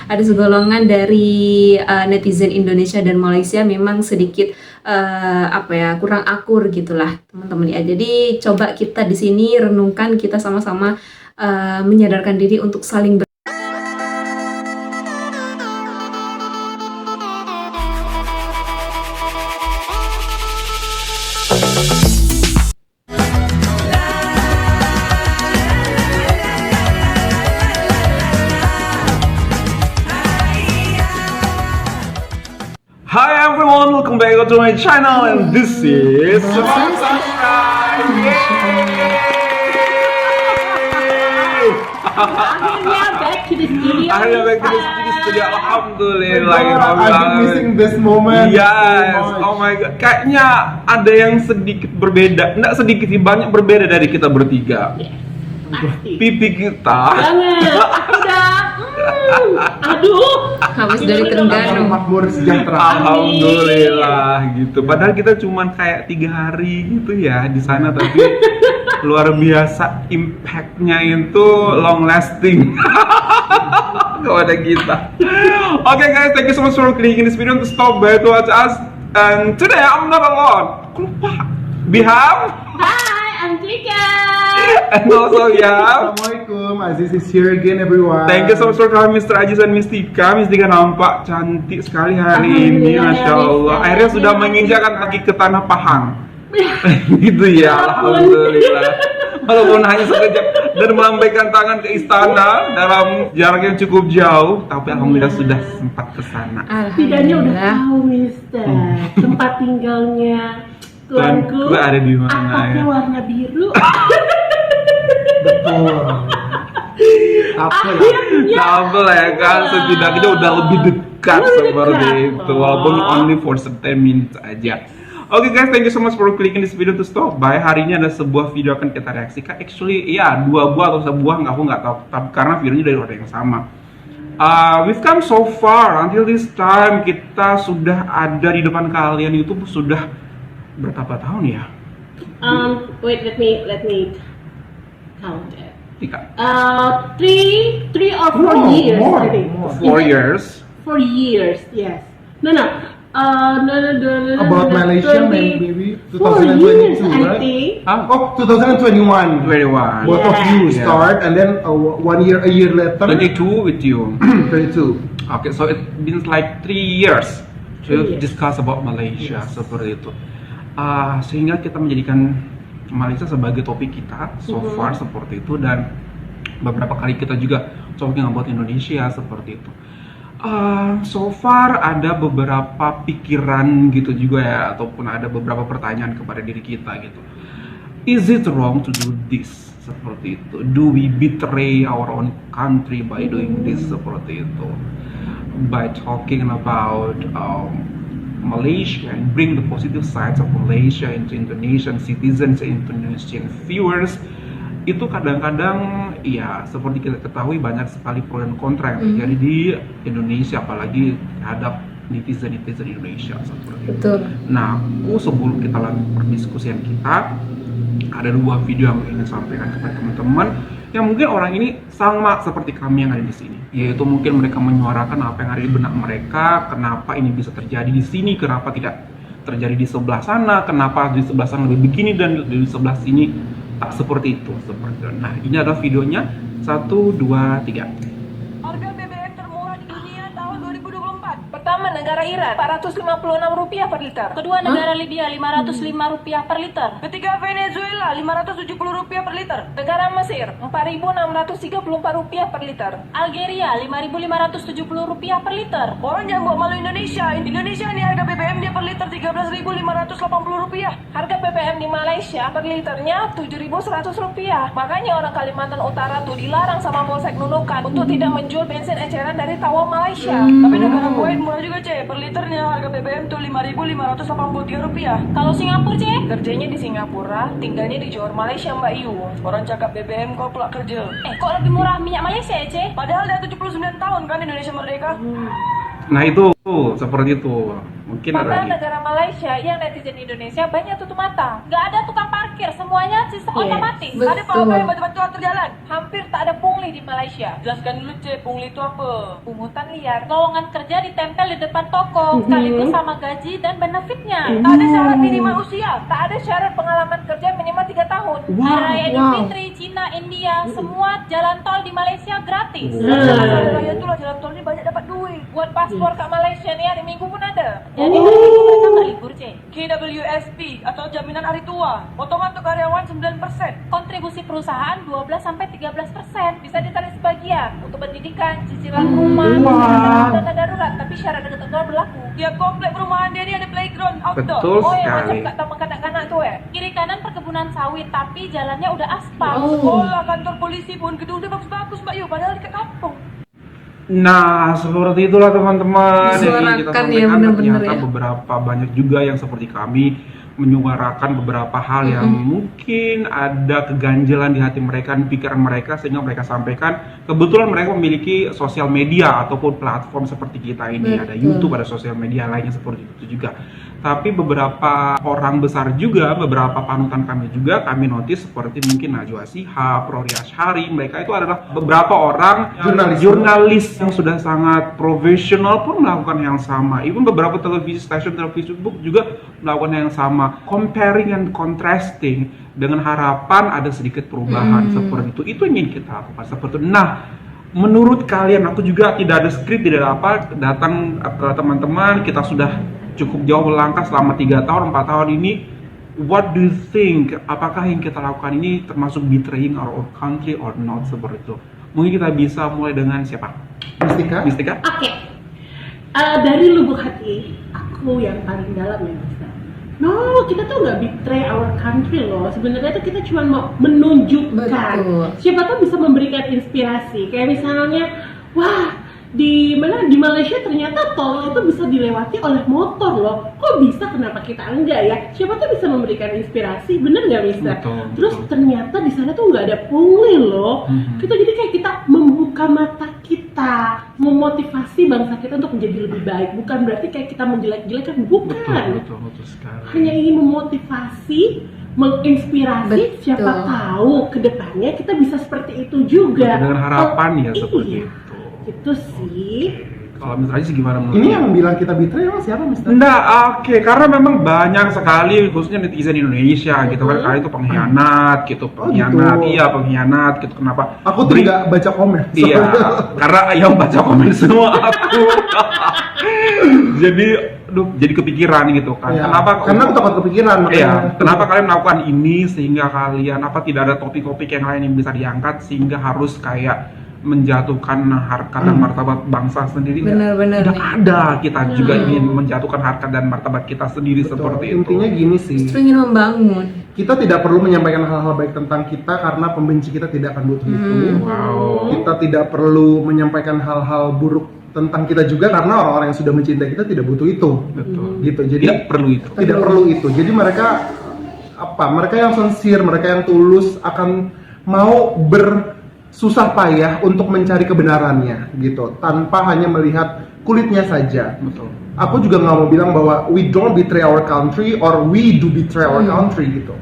Ada segolongan dari netizen Indonesia dan Malaysia memang sedikit kurang akur gitulah teman-teman ya. Jadi coba kita di sini renungkan, kita sama-sama menyadarkan diri untuk saling Hi everyone, welcome back to my channel and this is Subscribe. Akhirnya back to the studio. Alhamdulillah. I've been missing this moment. Yes, oh my god. Kayaknya ada yang sedikit berbeda, enggak sedikit sih, banyak berbeda dari kita bertiga. Pasti. Pipi kita. Banget. Aku udah. Aduh. habis dari Terengganu. Makmur sejahtera. Alhamdulillah gitu. Padahal kita cuman kayak 3 hari gitu ya di sana, tapi luar biasa impactnya itu long lasting. Kepada kita. Okay guys, thank you so much for clicking this video to stop by to watch us. And today I'm not alone. Kok lupa? We have Hi, I'm Tika. and also yeah. Assalamualaikum, Aziz is here again everyone. Thank you so much for coming Mr. Aziz dan Miss Tika. Miss Tika nampak cantik sekali hari ini, Masya Allah. Akhirnya sudah menginjakkan kaki ke tanah Pahang. Gitu ya, Alhamdulillah. Walaupun hanya sekejap dan melambaikan tangan ke istana dalam jarak yang cukup jauh, tapi Alhamdulillah sudah sempat ke sana. Tidaknya udah tahu, Mister. Tempat tinggalnya tuanku. Tuanku ada di mana Atapnya ya? warna biru. Betul. Apa ya? Double ya kan, setidaknya udah lebih dekat seperti itu, walaupun only for 10 minutes aja. Oke guys, thank you so much for clicking this video to stop by. Hari ini ada sebuah video akan kita reaksikan. Actually, ya 2 buah atau sebuah, aku nggak tahu, karena videonya dari orang yang sama. We've come so far until this time. Kita sudah ada di depan kalian. YouTube sudah berapa tahun ya? Wait, let me count it. Tika. 3 or 4 years, I think. 4 years. 4 years, yes. No. No. About Malaysia maybe 4 years, 2022, I right? think. Oh, 2021. 21. Both of you Yeah. start and then a year later 22 with you. 22. Okay, so it been like 3 years to 3 years. discuss about Malaysia, seperti itu. Sehingga kita menjadikan Malaysia sebagai topik kita so far seperti itu, dan beberapa kali kita juga talking about Indonesia seperti itu. So far ada beberapa pikiran gitu juga ya, ataupun ada beberapa pertanyaan kepada diri kita gitu. Is it wrong to do this? Seperti itu. Do we betray our own country by doing this? Seperti itu. By talking about Malaysia and bring the positive sides of Malaysia into Indonesian citizens and Indonesian viewers, itu kadang-kadang ya seperti kita ketahui banyak sekali pro dan kontra yang terjadi di Indonesia, apalagi terhadap netizen Indonesia seperti itu. Betul. Nah, sebelum kita lanjut perdiskusian kita, ada 2 video yang ingin sampaikan kepada teman-teman yang mungkin orang ini sama seperti kami yang ada di sini, yaitu mungkin mereka menyuarakan apa yang ada di benak mereka, kenapa ini bisa terjadi di sini, kenapa tidak terjadi di sebelah sana, kenapa di sebelah sana lebih begini dan di sebelah sini tak seperti itu, seperti itu. Nah, ini adalah videonya. 1, 2, 3. Harga BBM termurah di dunia tahun 2024. Pertama, negara Iran, Rp456 per liter. Kedua, negara Libya, Rp505 per liter. Ketiga, Venezuela, Rp570 per liter. Negara Mesir, Rp4.634 per liter. Algeria, Rp5.570 per liter. Orang yang buat malu Indonesia. Indonesia ini harga BBM dia per liter Rp13.580. Harga BBM di Malaysia per liternya Rp7.100. Makanya orang Kalimantan Utara tuh dilarang sama Polsek Nunukan untuk tidak menjual bensin eceran dari tawa Malaysia. Tapi negara Kuwait murah juga, C. Per liternya harga BBM tuh Rp5.583. Kalau Singapura, C? Kerjanya di Singapura, tinggalnya di Johor Malaysia, Mbak Yu. Orang cakap BBM kok pula kerja. Kok lebih murah minyak Malaysia ya, C? Padahal udah 79 tahun kan Indonesia merdeka. Nah itu seperti itu. Mungkin ada Padahal lagi. negara Malaysia yang netizen Indonesia banyak tutup mata. Nggak ada tukang parkir, semuanya sistem Yes. otomatis. Betul. Ada pawai yang bantu-bantu atur jalan. Hampir tak ada pungli di Malaysia. Jelaskan dulu C, pungli itu apa? Pungutan liar. Lowongan kerja ditempel di depan toko, sekaligus sama gaji dan benefitnya. Tak ada syarat minimal usia, tak ada syarat pengalaman kerja minimal 3 tahun. Hari Raya Idul Fitri, Cina, India, semua jalan tol di Malaysia gratis. Hari Raya itulah jalan tol ini banyak dapat duit. Buat paspor kat Malaysia ni hari Minggu pun ada. Jadi hari Minggu mereka nggak libur, Cik. KWSP atau jaminan hari tua. Potongan untuk karyawan 9%. Kontribusi perusahaan 12-13%. Bisa ditarik sebagian untuk pendidikan, cicilan rumah, cicilan dana darurat. Tapi syarat dan ketentuan berlaku. Tiap komplek perumahan dia ni ada playground outdoor. Betul Oh, yang macam sekali. kat taman kanak-kanak tu Kiri kanan perkebunan sawit, tapi jalannya udah aspal. Oh. Sekolah, kantor polisi pun gedung dia bagus-bagus, Mbak Yu. Padahal dekat kampung. Nah, seperti itulah teman-teman. Jadi kita Disuarakan ya, sampaikan benar-benar ternyata ya. beberapa banyak juga yang seperti kami menyuarakan beberapa hal yang mungkin ada keganjelan di hati mereka, di pikiran mereka, sehingga mereka sampaikan. Kebetulan mereka memiliki sosial media ataupun platform seperti kita ini. Ada Betul. YouTube, ada sosial media lainnya seperti itu juga. Tapi beberapa orang besar juga, beberapa panutan kami juga, kami notice seperti mungkin Najwa Shihab, Rory Ashari, mereka itu adalah beberapa orang jurnalis yang sudah sangat profesional pun melakukan yang sama. Even beberapa stasiun televisi juga melakukan yang sama. Comparing and contrasting dengan harapan ada sedikit perubahan seperti itu. Itu yang ingin kita lakukan seperti itu. Nah, menurut kalian, aku juga tidak ada skrip, tidak ada apa, datang ke teman-teman, kita sudah cukup jauh melangkah selama 3 tahun, 4 tahun ini. What do you think? Apakah yang kita lakukan ini termasuk betraying our own country or not, seperti itu? Mungkin kita bisa mulai dengan siapa? Mistika? Mistika? Oke. Dari lubuk hati aku yang paling dalam ya Mas. No, kita tuh nggak betray our country loh. Sebenarnya tuh kita cuma mau menunjukkan. Betul. Siapa tuh bisa memberikan inspirasi. Kayak misalnya, wah di Malaysia ternyata tol itu bisa dilewati oleh motor loh. Kok bisa? Kenapa kita enggak ya? Siapa tuh bisa memberikan inspirasi, bener nggak Mister? Betul, Terus betul. ternyata di sana tuh nggak ada pungli loh. Kita jadi kayak kita membuka mata kita, memotivasi bangsa kita untuk menjadi lebih baik. Bukan berarti kayak kita menjelek-jelekan, bukan. Betul sekali. Hanya ingin memotivasi, menginspirasi. Betul. Siapa tahu kedepannya kita bisa seperti itu juga. Dengan harapan ya seperti Iya. itu. Itu sih. Kalau misalnya sih gimana menurut Ini lu? yang bilang kita betray emang siapa, Mister? Nggak, oke, karena memang banyak sekali khususnya netizen Indonesia gitu kan, kali itu pengkhianat gitu, pengkhianat, gitu. iya pengkhianat gitu. Kenapa? Aku tuh nggak baca komen. Iya, karena yang baca komen semua aku. jadi kepikiran gitu kan. Iya. Kenapa? Karena aku takut kepikiran. Iya, makanya. kenapa kalian melakukan ini sehingga kalian tidak ada topik-topik yang lain yang bisa diangkat sehingga harus kayak menjatuhkan harkat dan martabat bangsa sendiri? Benar-benar Tidak nih. ada, kita juga ingin menjatuhkan harkat dan martabat kita sendiri. Betul. Seperti itu. Intinya gini sih, Justru ingin membangun. kita tidak perlu menyampaikan hal-hal baik tentang kita karena pembenci kita tidak akan butuh itu. Wow. Kita tidak perlu menyampaikan hal-hal buruk tentang kita juga karena orang-orang yang sudah mencintai kita tidak butuh itu. Betul. Gitu. Jadi Tidak perlu itu. tidak perlu itu. Jadi mereka mereka yang sincere, mereka yang tulus akan mau bersusah payah untuk mencari kebenarannya gitu, tanpa hanya melihat kulitnya saja. Betul. Aku juga nggak mau bilang bahwa we don't betray our country or we do betray our country gitu.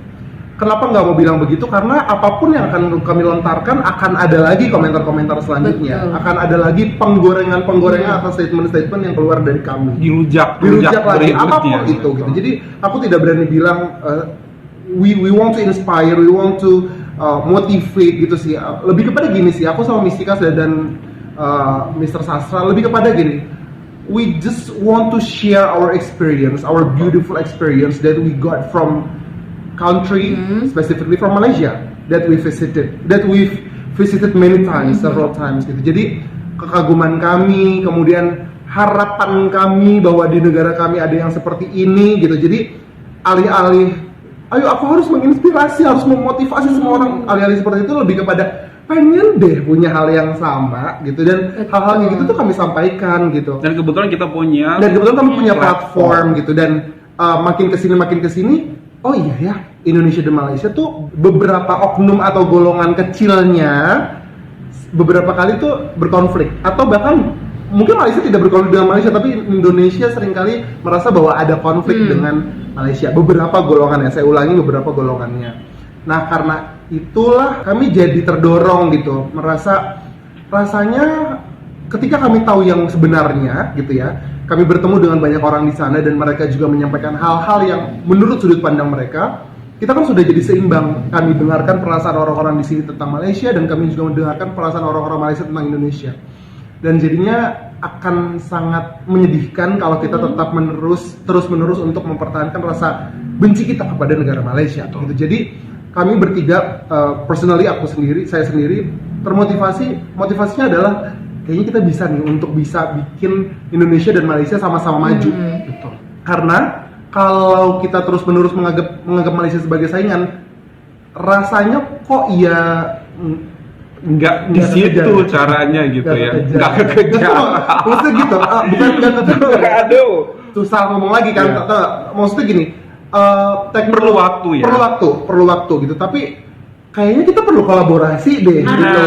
Kenapa nggak mau bilang begitu? Karena apapun yang akan kami lontarkan akan ada lagi komentar-komentar selanjutnya, Betul. akan ada lagi penggorengan-penggorengan atas statement-statement yang keluar dari kami. Dirujak Lagi berikutnya. apapun itu gitu. Jadi aku tidak berani bilang we want to inspire, we want to motivate gitu sih. Lebih kepada gini sih, aku sama Mistika dan Mr. Sastra lebih kepada gini. We just want to share our experience, our beautiful experience that we got from country, specifically from Malaysia, that we've visited many times, several times gitu. Jadi kekaguman kami, kemudian harapan kami bahwa di negara kami ada yang seperti ini gitu. Jadi alih-alih, ayo aku harus menginspirasi, harus memotivasi semua orang, alih-alih seperti itu lebih kepada pengen deh punya hal yang sama gitu, dan hal-hal kayak gitu tuh kami sampaikan gitu. Dan kebetulan kita punya. Dan kebetulan kami punya platform gitu, dan makin kesini, oh iya ya, Indonesia dan Malaysia tuh beberapa oknum atau golongan kecilnya beberapa kali tuh berkonflik atau bahkan mungkin Malaysia tidak berkonflik dengan Malaysia, tapi Indonesia seringkali merasa bahwa ada konflik dengan Malaysia. Beberapa golongannya, saya ulangi beberapa golongannya. Nah karena itulah kami jadi terdorong gitu, rasanya ketika kami tahu yang sebenarnya gitu ya, kami bertemu dengan banyak orang di sana dan mereka juga menyampaikan hal-hal yang menurut sudut pandang mereka, kita kan sudah jadi seimbang. Kami dengarkan perasaan orang-orang di sini tentang Malaysia dan kami juga mendengarkan perasaan orang-orang Malaysia tentang Indonesia. Dan jadinya akan sangat menyedihkan kalau kita tetap terus-menerus untuk mempertahankan rasa benci kita kepada negara Malaysia. Gitu. Jadi kami bertiga, personally saya sendiri motivasinya adalah kayaknya kita bisa nih untuk bisa bikin Indonesia dan Malaysia sama-sama maju. Betul. Karena kalau kita terus-menerus menganggap Malaysia sebagai saingan, rasanya kok ya nggak di situ caranya gitu ya, nggak kekejar. Maksudnya gitu, bukan nggak kekejar. Aduh, Susah ngomong lagi kan, maksudnya gini, perlu waktu ya. Perlu waktu gitu. Tapi kayaknya kita perlu kolaborasi deh, gitu.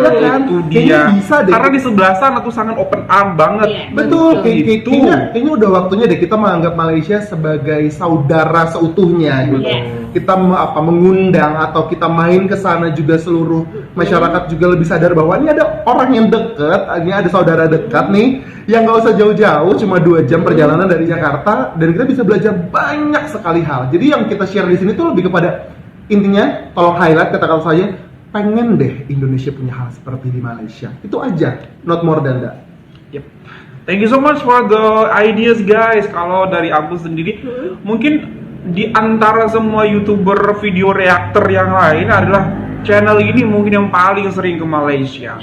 Ya kan? Itu Kayaknya dia. bisa deh. Karena di sebelah sana tuh sangat open arm banget. Betul, Gitu. kayaknya udah waktunya deh kita menganggap Malaysia sebagai saudara seutuhnya gitu. Kita mengundang atau kita main ke sana juga seluruh masyarakat juga lebih sadar bahwa ini ada orang yang deket, ini ada saudara dekat nih yang nggak usah jauh-jauh, cuma 2 jam perjalanan dari Jakarta dan kita bisa belajar banyak sekali hal. Jadi yang kita share di sini tuh lebih kepada intinya, tolong highlight kata-kata saya, pengen deh Indonesia punya hal seperti di Malaysia. Itu aja, not more than that. Yep. Thank you so much for the ideas guys. Kalau dari aku sendiri, mungkin di antara semua YouTuber video reaktor yang lain adalah channel ini mungkin yang paling sering ke Malaysia.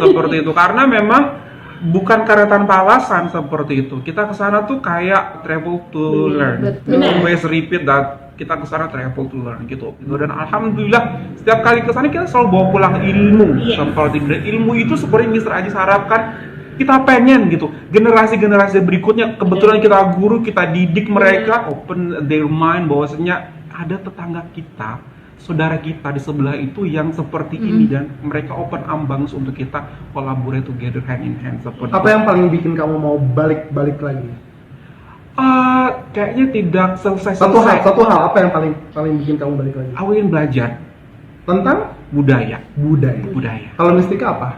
Seperti itu, karena memang bukan karena tanpa alasan seperti itu. Kita ke sana tuh kayak travel to learn. Betul. Always repeat that kita ke sana travel to learn gitu. Dan alhamdulillah setiap kali ke sana kita selalu bawa pulang ilmu. Seperti itu. Ilmu itu seperti Mr. Ajis harapkan, kita pengen gitu generasi-generasi berikutnya, kebetulan kita guru, kita didik mereka open their mind bahwasanya ada tetangga kita, saudara kita di sebelah itu yang seperti ini dan mereka open ambang untuk kita collaborate together hand in hand seperti Apa yang paling bikin kamu mau balik lagi? kayaknya tidak selesai. Satu hal apa yang paling bikin kamu balik lagi? Aku ingin belajar Tentang budaya. Kalau Mistika apa?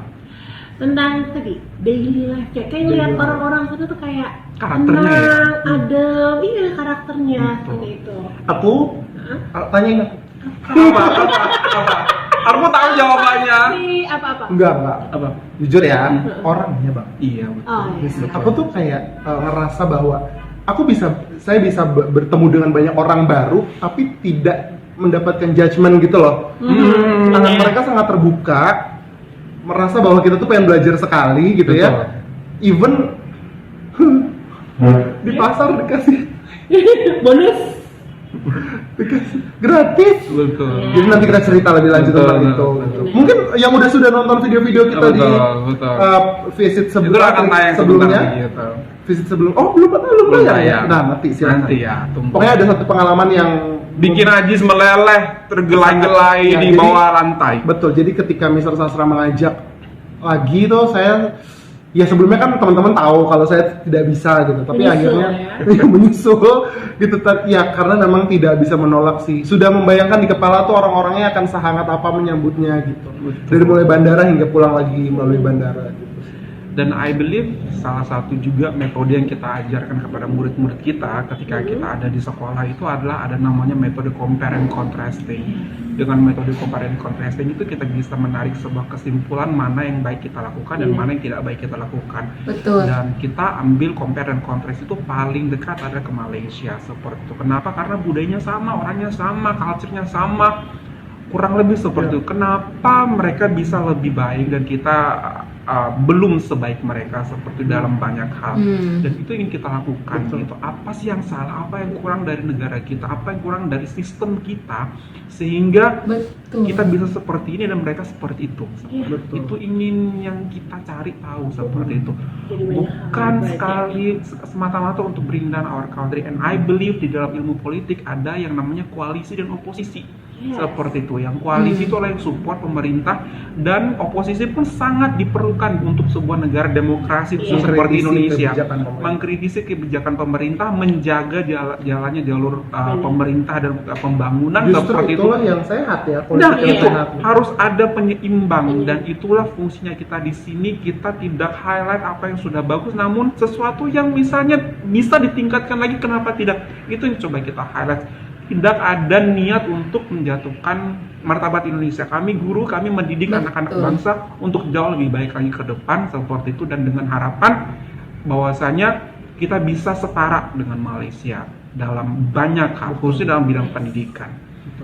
Tentang tadi daily life, kayak ngeliat orang-orang sana tuh kayak Karakternya ya? tenang, adem, iya karakternya seperti itu. Aku tanyain aku. Apa? Aku tahu jawabannya. Apa? Enggak. Apa? Jujur ya, orangnya Bang. Iya betul. Oh, iya. Aku tuh kayak ngerasa bahwa saya bisa bertemu dengan banyak orang baru, tapi tidak mendapatkan judgement gitu loh. Tangan mereka sangat terbuka, merasa bahwa kita tuh pengen belajar sekali gitu ya. Betul. Even di pasar dikasih Bonus. gratis. Betul. Jadi nanti kita cerita lebih lanjut Betul, tentang betul, itu. betul. Mungkin yang sudah nonton video-video kita di Betul. visit Itu akan tayang sebelumnya. gitu. Visit sebelum. Oh, belum ya? Nah, nanti silakan. Nanti ya, tunggu. Pokoknya ada satu pengalaman yang Bikin Ajis meleleh, tergelai-gelai Ya, di jadi- bawah lantai. Betul. Jadi ketika Mr. Sastra mengajak lagi tuh saya ya sebelumnya kan teman-teman tahu kalau saya tidak bisa gitu, tapi Menyusul, akhirnya ya? menyusul gitu ya karena memang tidak bisa menolak sih. Sudah membayangkan di kepala tuh orang-orangnya akan sehangat apa menyambutnya gitu. Dari mulai bandara hingga pulang lagi melalui bandara gitu. Dan I believe salah satu juga metode yang kita ajarkan kepada murid-murid kita ketika kita ada di sekolah itu adalah ada namanya metode compare and contrasting. Dengan metode compare and contrasting itu kita bisa menarik sebuah kesimpulan mana yang baik kita lakukan dan mana yang tidak baik kita lakukan. Betul. Dan kita ambil compare and contrast itu paling dekat ada ke Malaysia seperti itu. Kenapa? Karena budayanya sama, orangnya sama, culture-nya sama. Kurang lebih seperti itu. Kenapa mereka bisa lebih baik dan kita belum sebaik mereka seperti dalam banyak hal. Dan itu ingin kita lakukan. Gitu. Apa sih yang salah? Apa yang kurang dari negara kita? Apa yang kurang dari sistem kita sehingga Betul. kita bisa seperti ini dan mereka seperti itu. Betul. Itu ingin yang kita cari tahu seperti itu. Jadi banyak Bukan hal sekali semata-mata untuk bring down our country. And I believe di dalam ilmu politik ada yang namanya koalisi dan oposisi. Yes. Seperti itu. Yang koalisi itu adalah yang support pemerintah, dan oposisi pun sangat diperlukan untuk sebuah negara demokrasi Iya. seperti Mengkritisi Indonesia. kebijakan pemerintah. Mengkritisi kebijakan pemerintah, menjaga jalannya jalur pemerintah dan pembangunan Justru seperti itu. itulah yang sehat ya, Nah, politik yang itu sehat. harus ada penyeimbang, dan itulah fungsinya kita di sini. Kita tidak highlight apa yang sudah bagus, namun sesuatu yang misalnya bisa ditingkatkan lagi, kenapa tidak? Itu yang coba kita highlight. Tidak ada niat untuk menjatuhkan martabat Indonesia. Kami guru, kami mendidik Betul. anak-anak bangsa untuk jauh lebih baik lagi ke depan seperti itu, dan dengan harapan bahwasanya kita bisa setara dengan Malaysia dalam banyak hal, khususnya dalam bidang pendidikan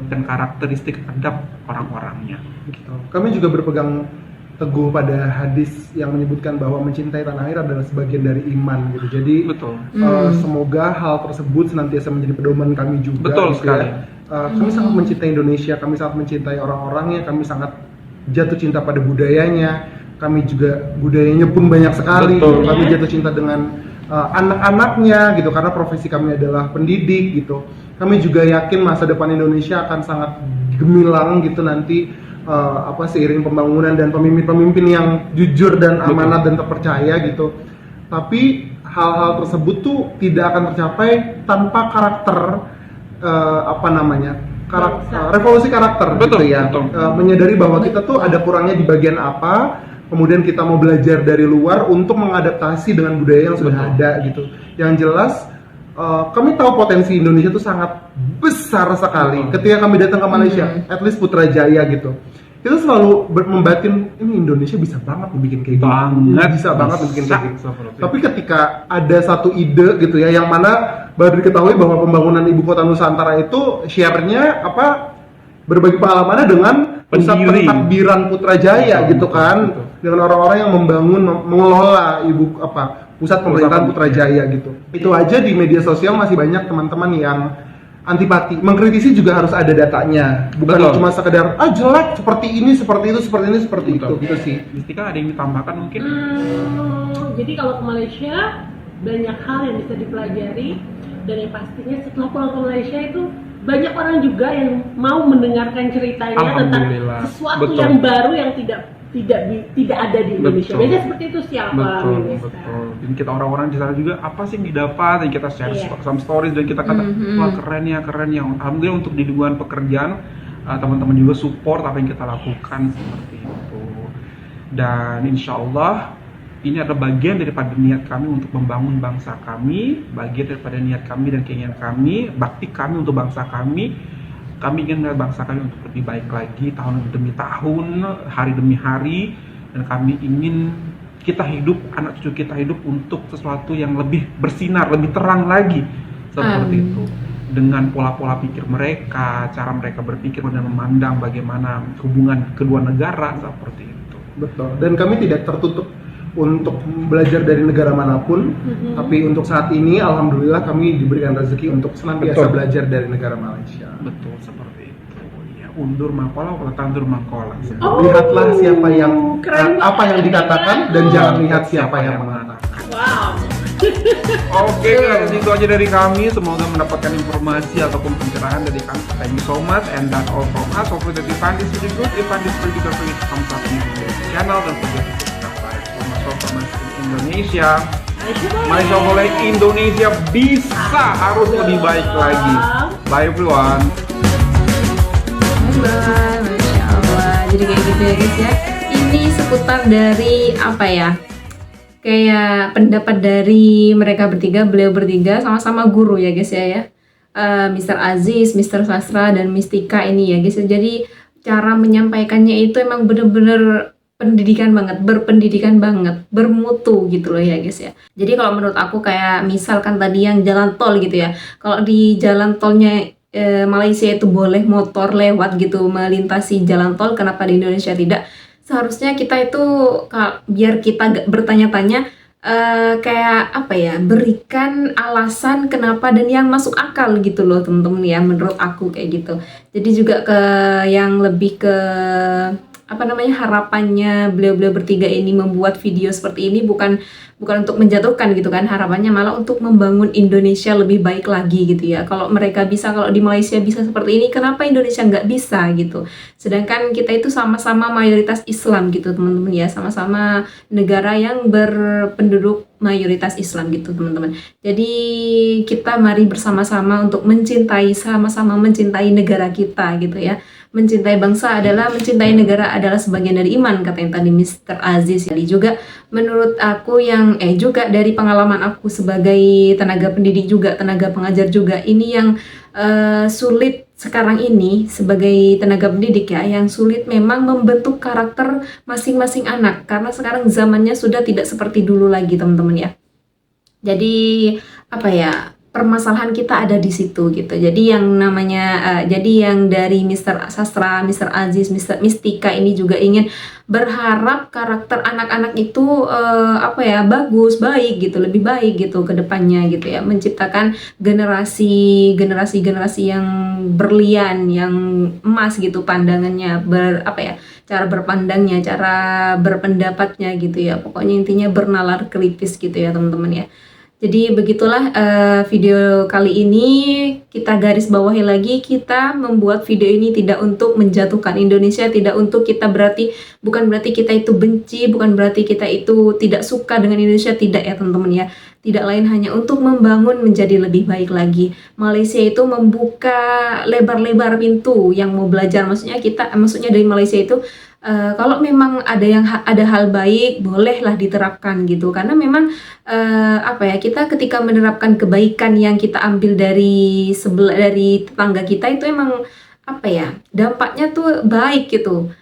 dan karakteristik adab orang-orangnya. Gitu. Kami juga berpegang teguh pada hadis yang menyebutkan bahwa mencintai tanah air adalah sebagian dari iman gitu. Jadi Betul. semoga hal tersebut senantiasa menjadi pedoman kami juga. Betul gitu sekali. ya. Kami sangat mencintai Indonesia, kami sangat mencintai orang-orangnya, kami sangat jatuh cinta pada budayanya. Kami juga budayanya pun banyak sekali. Betul. Gitu. Kami jatuh cinta dengan anak-anaknya gitu, karena profesi kami adalah pendidik gitu. Kami juga yakin masa depan Indonesia akan sangat gemilang gitu nanti, seiring pembangunan dan pemimpin-pemimpin yang jujur dan amanat dan terpercaya gitu. Tapi hal-hal tersebut tuh tidak akan tercapai tanpa karakter revolusi karakter. Betul, gitu ya. betul. Menyadari bahwa kita tuh ada kurangnya di bagian apa, kemudian kita mau belajar dari luar untuk mengadaptasi dengan budaya yang sudah Betul. ada gitu. Yang jelas kami tahu potensi Indonesia itu sangat besar sekali. Ketika kami datang ke Malaysia, at least Putrajaya gitu, kita selalu membatin ini Indonesia bisa banget bikin kayak gini, bisa banget bikin kayak gini. Tapi ketika ada satu ide gitu ya, yang mana baru diketahui bahwa pembangunan ibu kota Nusantara itu syiarnya berbagi pengalamannya dengan pusat Pendiri. pentakbiran Putrajaya Betul, gitu kan, betul. dengan orang-orang yang membangun, mengelola pusat pemerintahan Putrajaya gitu. Itu aja di media sosial masih banyak teman-teman yang antipati. Mengkritisi juga harus ada datanya, bukan Betul. cuma sekedar jelek seperti ini, seperti itu, seperti ini, seperti Betul. itu gitu sih. Mistika ada yang ditambahkan mungkin? Jadi kalau ke Malaysia banyak hal yang bisa dipelajari, dan yang pastinya setelah pulang ke Malaysia itu banyak orang juga yang mau mendengarkan ceritanya tentang Alhamdulillah. sesuatu Betul. yang baru yang tidak ada di Indonesia. Betul. Biasanya seperti itu sih Betul, betul. Dan kita orang-orang di sana juga apa sih yang didapat, dan kita share Iya. some stories, dan kita kata wah keren ya. Alhamdulillah untuk di lingkungan pekerjaan teman-teman juga support apa yang kita lakukan seperti itu. Dan insya Allah ini adalah bagian daripada niat kami untuk membangun bangsa kami, bagian daripada niat kami dan keinginan kami, bakti kami untuk bangsa kami. Kami ingin melihat bangsa kami untuk lebih baik lagi tahun demi tahun, hari demi hari, dan kami ingin kita hidup, anak cucu kita hidup untuk sesuatu yang lebih bersinar, lebih terang lagi seperti itu. Dengan pola-pola pikir mereka, cara mereka berpikir dan memandang bagaimana hubungan kedua negara seperti itu. Betul. Dan kami tidak tertutup untuk belajar dari negara manapun, tapi untuk saat ini alhamdulillah kami diberikan rezeki untuk senantiasa Betul. belajar dari negara Malaysia. Betul seperti itu. Ya, undur mangkola, tandur mangkola. Lihatlah siapa yang keren apa yang banget. dikatakan dan jangan lihat siapa yang mengatakan. Wow. Oke, guys, itu aja dari kami. Semoga mendapatkan informasi ataupun pencerahan dari kami. Thank you so much, and that's all from us. Hopefully that you find this video good. If find this video good, please thumbs up in the channel. Don't forget to subscribe for more information in Indonesia. Malaysia boleh, Indonesia bisa, harus lebih baik lagi. Bye everyone. Bye, Masya Allah. Jadi kayak gitu ya guys ya. Ini seputar dari apa ya? Kayak pendapat dari mereka bertiga, beliau bertiga sama-sama guru ya guys ya. Mr. Aziz, Mr. Sastra, dan Mistika ini ya guys. Jadi cara menyampaikannya itu emang bener-bener pendidikan banget, berpendidikan banget, bermutu gitu loh ya guys ya. Jadi kalau menurut aku kayak misalkan tadi yang jalan tol gitu ya. Kalau di jalan tolnya Malaysia itu boleh motor lewat gitu melintasi jalan tol, kenapa di Indonesia tidak? Seharusnya kita itu biar kita gak bertanya-tanya, kayak apa ya, berikan alasan kenapa dan yang masuk akal gitu loh temen-temen ya, menurut aku kayak gitu. Jadi juga ke yang lebih ke apa namanya, harapannya beliau-beliau bertiga ini membuat video seperti ini bukan untuk menjatuhkan gitu kan, harapannya malah untuk membangun Indonesia lebih baik lagi gitu ya. Kalau mereka bisa, kalau di Malaysia bisa seperti ini, kenapa Indonesia nggak bisa gitu? Sedangkan kita itu sama-sama mayoritas Islam gitu teman-teman ya, sama-sama negara yang berpenduduk mayoritas Islam gitu teman-teman. Jadi kita mari bersama-sama untuk mencintai, sama-sama mencintai negara kita gitu ya. Mencintai bangsa adalah, mencintai negara adalah sebagian dari iman, kata yang tadi Mr. Aziz. Jadi juga menurut aku yang juga dari pengalaman aku sebagai tenaga pendidik juga, tenaga pengajar juga, ini yang sulit sekarang ini sebagai tenaga pendidik ya, yang sulit memang membentuk karakter masing-masing anak, karena sekarang zamannya sudah tidak seperti dulu lagi teman-teman ya. Jadi apa ya, permasalahan kita ada di situ gitu. Jadi yang namanya jadi yang dari Mr. Sastra, Mr. Aziz, Mr. Mistika ini juga ingin berharap karakter anak-anak itu apa ya, bagus, baik gitu, lebih baik gitu ke depannya gitu ya, menciptakan generasi yang berlian, yang emas gitu pandangannya, apa ya, cara berpandangnya, cara berpendapatnya gitu ya. Pokoknya intinya bernalar kelipis gitu ya teman-teman ya. Jadi begitulah video kali ini, kita garis bawahi lagi, kita membuat video ini tidak untuk menjatuhkan Indonesia, tidak untuk kita bukan berarti kita itu benci, bukan berarti kita itu tidak suka dengan Indonesia, tidak ya teman-teman ya. Tidak lain hanya untuk membangun menjadi lebih baik lagi. Malaysia itu membuka lebar-lebar pintu yang mau belajar, maksudnya dari Malaysia itu kalau memang ada hal baik, bolehlah diterapkan gitu, karena memang apa ya, kita ketika menerapkan kebaikan yang kita ambil dari tetangga kita itu emang apa ya, dampaknya tuh baik gitu.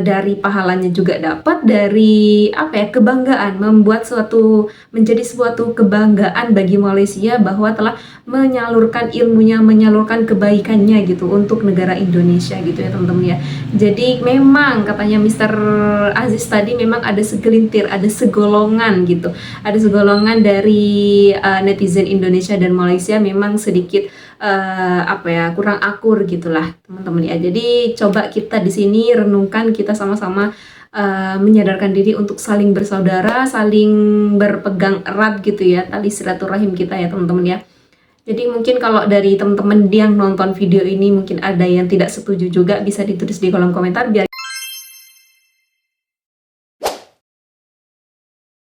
Dari pahalanya juga dapat, dari apa ya, kebanggaan, menjadi suatu kebanggaan bagi Malaysia bahwa telah menyalurkan ilmunya, menyalurkan kebaikannya gitu untuk negara Indonesia gitu ya teman-teman ya. Jadi memang katanya Mr. Aziz tadi, memang ada segelintir, ada segolongan gitu, ada segolongan dari netizen Indonesia dan Malaysia memang sedikit apa ya, kurang akur gitulah teman-teman ya. Jadi coba kita di sini renungkan, kita sama-sama menyadarkan diri untuk saling bersaudara, saling berpegang erat gitu ya, tali silaturahim kita ya teman-teman ya. Jadi mungkin kalau dari teman-teman yang nonton video ini mungkin ada yang tidak setuju juga, bisa ditulis di kolom komentar biar